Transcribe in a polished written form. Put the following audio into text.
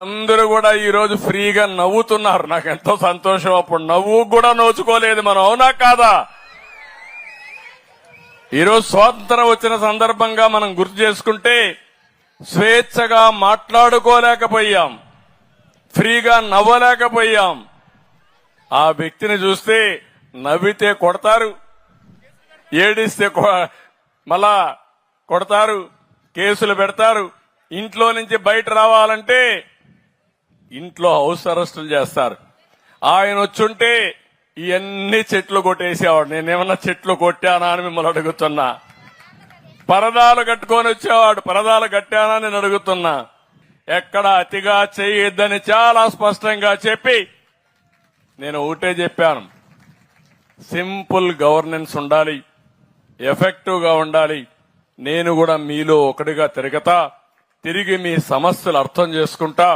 అందరూ కూడా ఈ రోజు ఫ్రీగా నవ్వుతున్నారు. నాకు ఎంతో సంతోషం. అప్పుడు నవ్వు కూడా నోచుకోలేదు మనం, అవునా కాదా? ఈరోజు స్వాతంత్రం వచ్చిన సందర్భంగా మనం గుర్తు చేసుకుంటే స్వేచ్ఛగా మాట్లాడుకోలేకపోయాం, ఫ్రీగా నవ్వలేకపోయాం. ఆ వ్యక్తిని చూస్తే నవ్వితే కొడతారు, ఏడిస్తే మళ్ళా కొడతారు, కేసులు పెడతారు. ఇంట్లో నుంచి బయట రావాలంటే ఇంట్లో హౌస్ అరెస్టులు చేస్తారు. ఆయన వచ్చుంటే ఇవన్నీ చెట్లు కొట్టేసేవాడు. నేనేమన్నా చెట్లు కొట్టానా అని మిమ్మల్ని అడుగుతున్నా. పరదాలు కట్టుకొని వచ్చేవాడు. పరదాలు కట్టానా నేను అడుగుతున్నా. ఎక్కడ అతిగా చేయొద్దని చాలా స్పష్టంగా చెప్పి నేను ఒకటే చెప్పాను, సింపుల్ గవర్నెన్స్ ఉండాలి, ఎఫెక్టివ్ గా ఉండాలి. నేను కూడా మీలో ఒకటిగా తిరిగి మీ సమస్యలు అర్థం చేసుకుంటా.